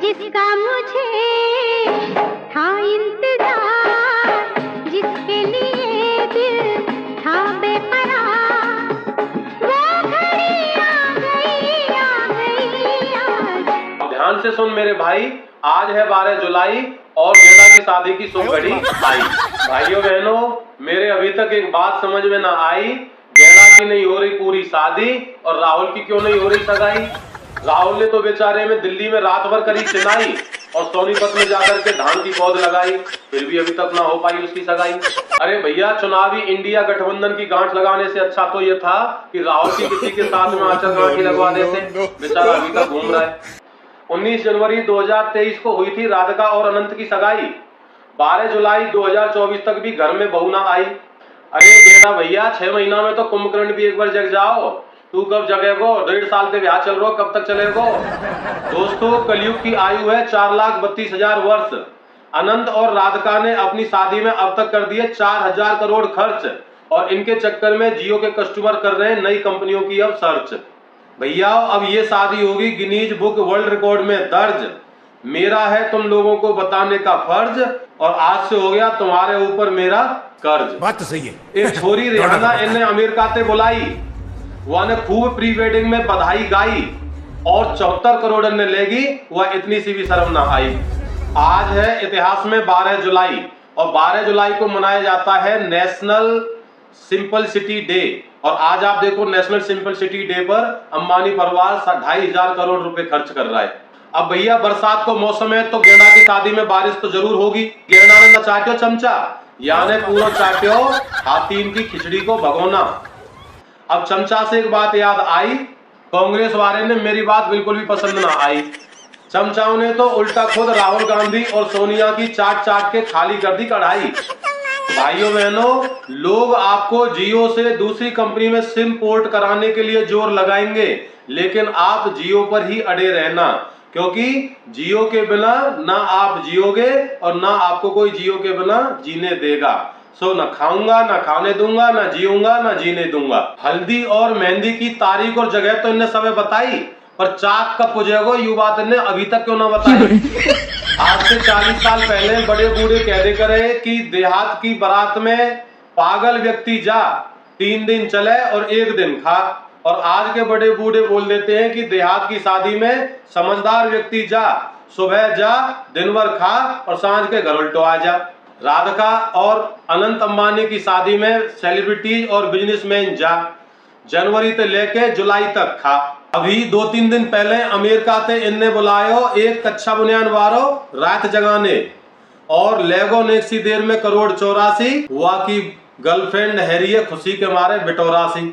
जिसका मुझे था इंतजार, जिसके लिए दिल था बेकरार, वो घड़ी आ गई आज। ध्यान से सुन मेरे भाई, आज है 12 जुलाई और गेंडा की शादी की शुभ घड़ी आई। भाइयों बहनों, मेरे अभी तक एक बात समझ में ना आई, गेंडा की नहीं हो रही पूरी शादी और राहुल की क्यों नहीं हो रही सगाई। राहुल ने तो बेचारे में दिल्ली में रात भर करी चिनाई और सोनीपत में जाकर के धान की पौध लगाई, फिर भी अभी तक ना हो पाई उसकी सगाई। अरे भैया, चुनावी इंडिया गठबंधन की गांठ लगाने से अच्छा तो ये था कि राहुल की किसी के साथ में आंचल गांठी लगवा देते, बेचारा अभी तक घूम रहा है। 19 जनवरी 2023 को हुई थी राधिका और अनंत की सगाई। 12 जुलाई 2024 तक भी घर में बहू ना आई। अरे गेंडा भैया, 6 महीना में तो कुंभकर्ण भी एक बार जग जाओ। तू कब जगेगो? 1.5 साल के ब्याह चल रहा, कब तक चलेगो? दोस्तों, कलयुग की आयु है 4,32,000 वर्ष। अनंत और राधिका ने अपनी शादी में अब तक कर दिए 4,000 करोड़ खर्च और इनके चक्कर में जियो के कस्टमर कर रहे हैं नई कंपनियों की अब सर्च। भैया, अब ये शादी होगी गिनीज बुक वर्ल्ड रिकॉर्ड में दर्ज। मेरा है तुम लोगों को बताने का फर्ज और आज से हो गया तुम्हारे ऊपर मेरा कर्ज। बात तो सही है। एक छोरी रिहाना इन्हें अमेरिका से बुलाई, वह ने खूब प्री वेडिंग में बधाई गाई और 74 करोड़ ने लेगी, वह इतनी सी भी शर्म ना आई। आज है इतिहास में 12 जुलाई और 12 जुलाई को मनाया जाता है नेशनल सिंपल सिटी डे। और आज आप देखो, नेशनल सिंपल सिटी डे पर अंबानी परिवार 2,500 करोड़ रुपए खर्च कर रहा है। अब भैया, बरसात को मौसम है तो गेंडा की शादी में बारिश तो जरूर होगी। गेंडा ने न चाट्यो चमचा, यानी पूरा चाट्यो हाथीन की खिचड़ी को भगोना। अब चमचा से एक बात याद आई, कांग्रेस वाले ने मेरी बात बिल्कुल भी पसंद ना आई। चमचाओं ने तो उल्टा खुद राहुल गांधी और सोनिया की चाट चाट के खाली कर दी कढ़ाई। भाइयों बहनों, लोग आपको जियो से दूसरी कंपनी में सिम पोर्ट कराने के लिए जोर लगाएंगे, लेकिन आप जियो पर ही अड़े रहना, क्योंकि जियो के बिना ना आप जियोगे और ना आपको कोई जियो के बिना जीने देगा। सो न खाऊंगा, ना खाने दूंगा, ना जीऊंगा, ना जीने दूंगा। हल्दी और मेहंदी की तारीख और जगह तो इन्हें सब बताई, पर चाक कब पुजेगो यू बात इन्हें अभी तक क्यों ना बताई। आज से 40 साल पहले बड़े बूढ़े कह दे करे कि देहात की बारात में पागल व्यक्ति जा, 3 दिन चले और 1 दिन खा। और आज के बड़े बूढ़े बोल देते हैं कि देहात की शादी में समझदार व्यक्ति जा, सुबह जा, दिन भर खा और सांझ के घर उल्टो आ जा। राधिका और अनंत अंबानी की शादी में सेलिब्रिटीज और बिजनेसमैन जा, जनवरी से लेके जुलाई तक खा। अभी 2-3 दिन पहले अमेरिका से इनने बुलायो एक कच्चा बुनियान वारो रात जगाने और लेगो नेक्सी देर में 1,84 करोड़ वहाँ की गर्लफ्रेंड हैरिये खुशी के मारे बिटोरासी।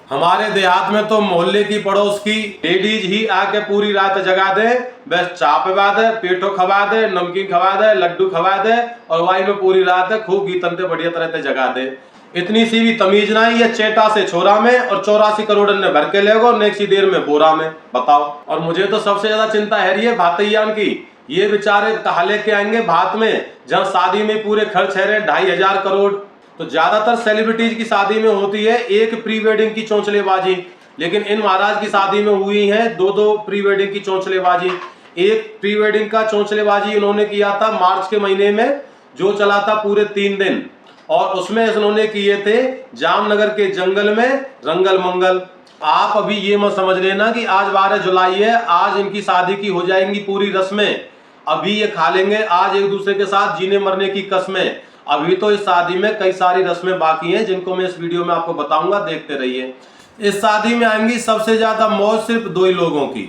हमारे देहात में तो मोहल्ले की पड़ोस की लेडीज ही आके पूरी रात जगा दे, बस चाय पिला दे, पेठो खवा दे, नमकीन खवा दे, लड्डू खवा दे और वही में पूरी रात खूब गीतन ते बढ़िया तरह से जगा दे। इतनी सी भी तमीज नहीं है चेटा से छोरा में और 84 करोड़ ने भर के लेगो नेक्सी देर में बोरा में, बताओ। और मुझे तो सबसे ज्यादा चिंता है रही है भातैयान की। ये बेचारे कहा लेके आएंगे भात में, जहाँ शादी में पूरे खर्च है 2,500 करोड़। तो ज्यादातर सेलिब्रिटीज की शादी में होती है एक प्री वेडिंग की चौंचलेबाजी, लेकिन इन महाराज की शादी में हुई है 2-2 प्री वेडिंग की चौंचलेबाजी। एक प्री वेडिंग का चौंचलेबाजी इन्होंने किया था मार्च के महीने में, जो चला था पूरे 3 दिन, और उसमें इन्होंने किए थे जामनगर के जंगल में रंगल मंगल। आप अभी ये मत समझ लेना कि आज 12 जुलाई है, आज इनकी शादी की हो जाएंगी पूरी रस्में, अभी ये खा लेंगे आज एक दूसरे के साथ जीने मरने की कसमें। अभी तो इस शादी में कई सारी रस्में बाकी हैं जिनको मैं इस वीडियो में आपको बताऊंगा, देखते रहिए। इस शादी में आएंगी सबसे ज्यादा मौज सिर्फ 2 ही लोगों की।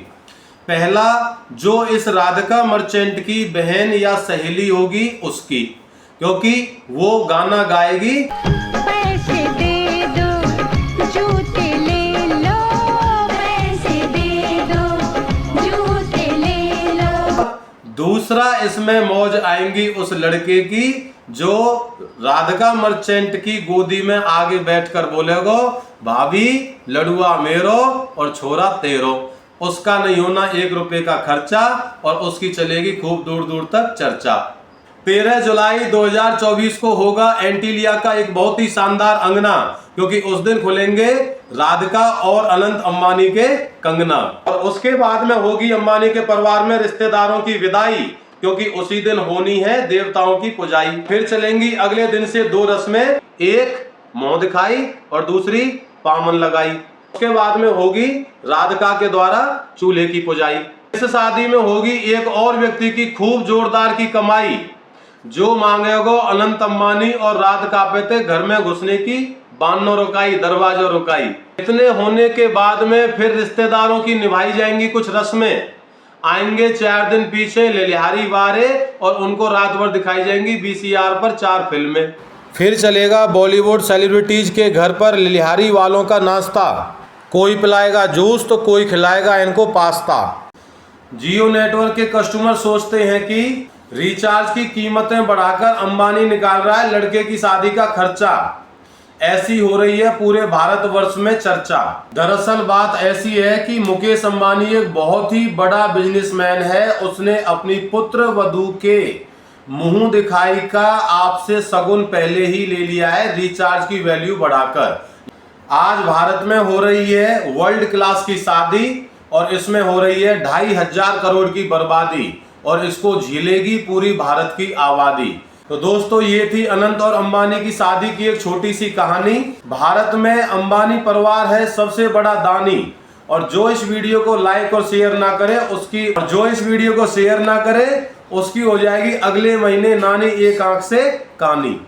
पहला, जो इस राधिका मर्चेंट की बहन या सहेली होगी उसकी, क्योंकि वो गाना गाएगी पैसे दे दो जूते ले लो, पैसे दे दो जूते ले लो। दूसरा, इसमें मौज आएंगी उस लड़के की जो राधिका मर्चेंट की गोदी में आगे बैठकर बोलेगो भाभी लड़ुआ मेरो और छोरा तेरो। उसका नहीं होना 1 रुपए का खर्चा और उसकी चलेगी खूब दूर दूर तक चर्चा। 13 जुलाई 2024 को होगा एंटीलिया का एक बहुत ही शानदार अंगना, क्योंकि उस दिन खुलेंगे राधिका और अनंत अंबानी के कंगना। और उसके बाद में होगी अंबानी के परिवार में रिश्तेदारों की विदाई, क्योंकि उसी दिन होनी है देवताओं की पुजाई। फिर चलेंगी अगले दिन से 2 रस्में, एक मुंह दिखाई और दूसरी पामन लगाई। उसके बाद में होगी राधिका के द्वारा चूल्हे की पुजाई। इस शादी में होगी एक और व्यक्ति की खूब जोरदार की कमाई, जो मांगेगो अनंत अंबानी और राधिका पे ते घर में घुसने की बानो रुकाई, दरवाजा रुकाई। इतने होने के बाद में फिर रिश्तेदारों की निभाई जाएंगी कुछ रस्में। आएंगे 4 दिन पीछे लिलिहारी वारे और उनको रात भर दिखाई जाएंगी VCR पर 4 फिल्में। फिर चलेगा बॉलीवुड सेलिब्रिटीज के घर पर लिलिहारी वालों का नाश्ता। कोई पिलाएगा जूस तो कोई खिलाएगा इनको पास्ता। जियो नेटवर्क के कस्टमर सोचते हैं कि रिचार्ज की कीमतें बढ़ाकर अंबानी निकाल रहा है लड़के की शादी का खर्चा। ऐसी हो रही है पूरे भारतवर्ष में चर्चा। दरअसल बात ऐसी है कि मुकेश अंबानी एक बहुत ही बड़ा बिजनेसमैन है। उसने अपनी पुत्र वधू के मुंह दिखाई का आपसे शगुन पहले ही ले लिया है, रिचार्ज की वैल्यू बढ़ाकर। आज भारत में हो रही है वर्ल्ड क्लास की शादी और इसमें हो रही है 2,500 करोड़ की बर्बादी और इसको झेलेगी पूरी भारत की आबादी। तो दोस्तों, ये थी अनंत और अंबानी की शादी की एक छोटी सी कहानी। भारत में अंबानी परिवार है सबसे बड़ा दानी, और जो इस वीडियो को लाइक और शेयर ना करे उसकी हो जाएगी अगले महीने नानी एक आंख से कानी।